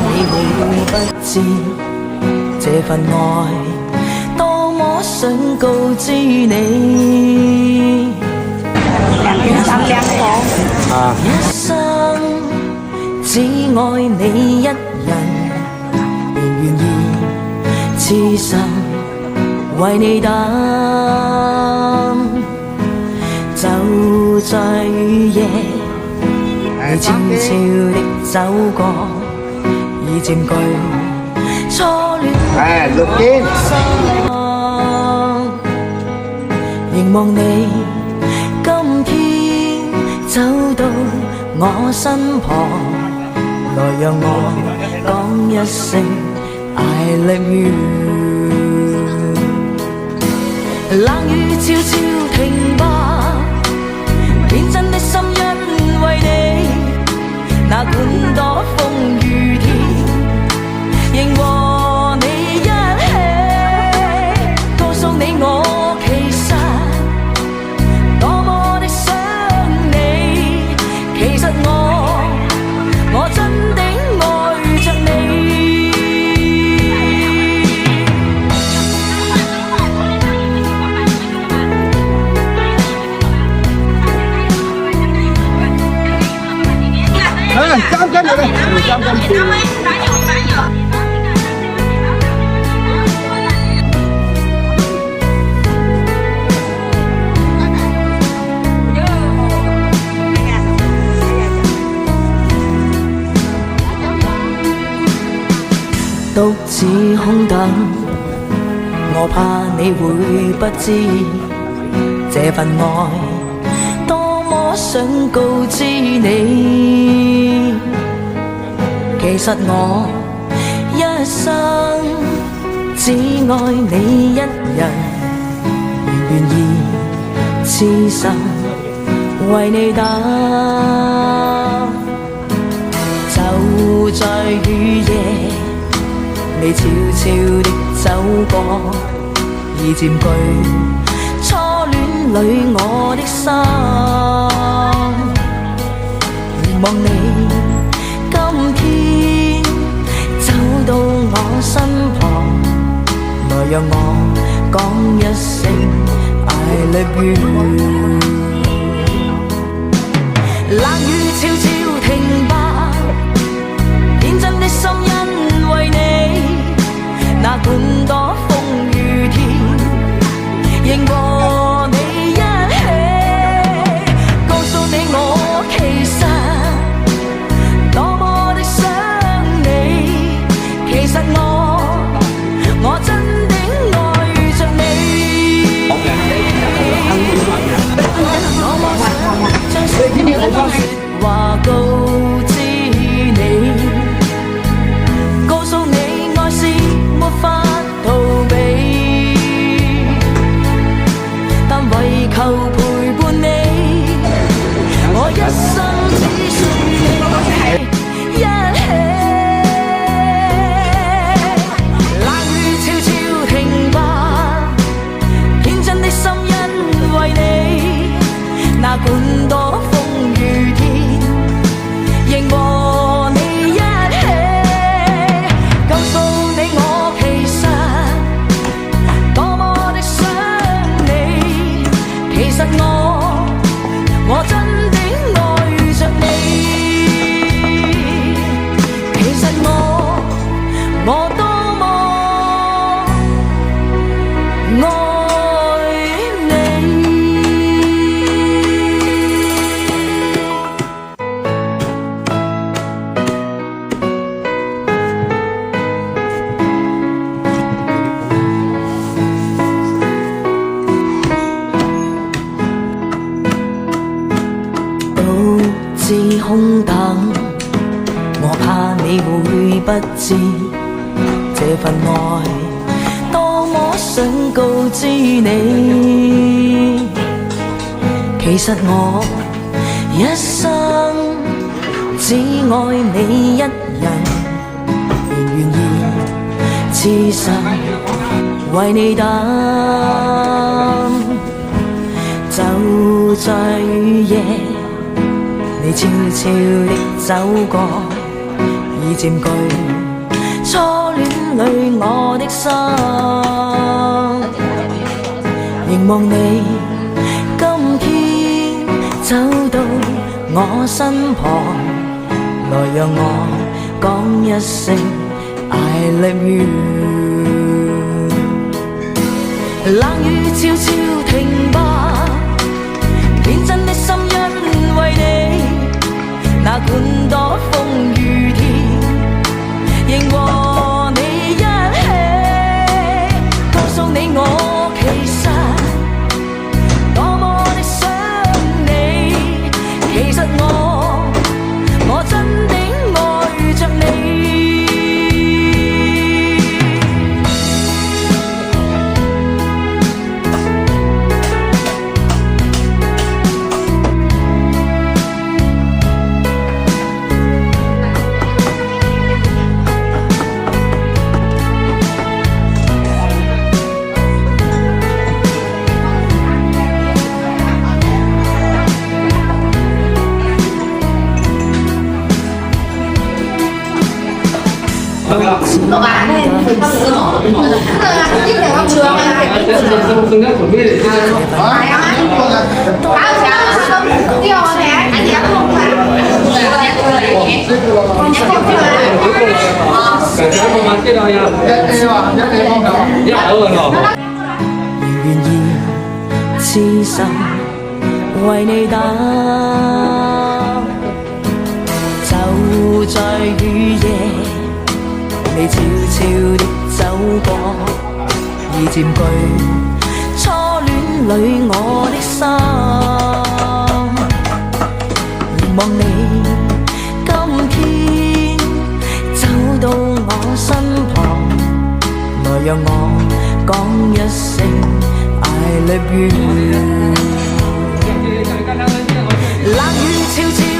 你會不知這份愛多麼想告知你。一生只愛你一人，仍願意痴心為你等。就在雨夜，你悄悄地走過，已佔據初戀的心。凝望你今天走到我身旁，來讓我講一聲 I love you。 冷雨悄悄停吧，天真的心因為你，哪管多風雨天，仍和你一起，告訴你我其實多麼的想你，其實我真的愛着你。3斤嚟嘅，3斤半。獨自空等，我怕你會不知這份愛多麼想告知你。其實我一生只愛你一人，仍願意痴心為你等。就在雨夜，你悄悄地走過，已佔據初戀裏我的心。凝望你今天走到我身旁，來讓我講一聲 I love you。 冷雨悄悄停吧，天真的心因為你，哪管多風雨天，仍和你一起，告訴你我其實多麼的想你，其實我真的愛着你。多麼想將心裏的話告知你，告訴你愛是沒法逃避，但為求陪伴你，我一生只需你一起。冷雨悄悄停吧，天真的心因為你，哪管多風雨天，仍和你一起，告訴你我其實多麼的想你，其實我真的愛着你，其實我多麼愛你。自空等，我怕你會不知這份愛多麼想告知你。其實我一生只愛你一人，仍願意痴心為你等。就在雨夜，你悄悄悄的走過，已佔據初戀裏我的心。凝望你今天走到我身旁，來讓我講一聲 I love you。 冷雨悄悄停吧，天真的心因為你，那管多風雨天，仍和你一起，告訴你我其實多麼的想你，其實我真的愛着你。 老板，那他死了，今天我吃完饭还没吃。哎呀，还有你要往哪？俺家弄出来。願意痴心為你等，就在雨夜。 你悄悄地走過，已佔據初戀裏我的心。凝望你今天走到我身旁，來讓我講一聲 I love you。冷雨悄悄。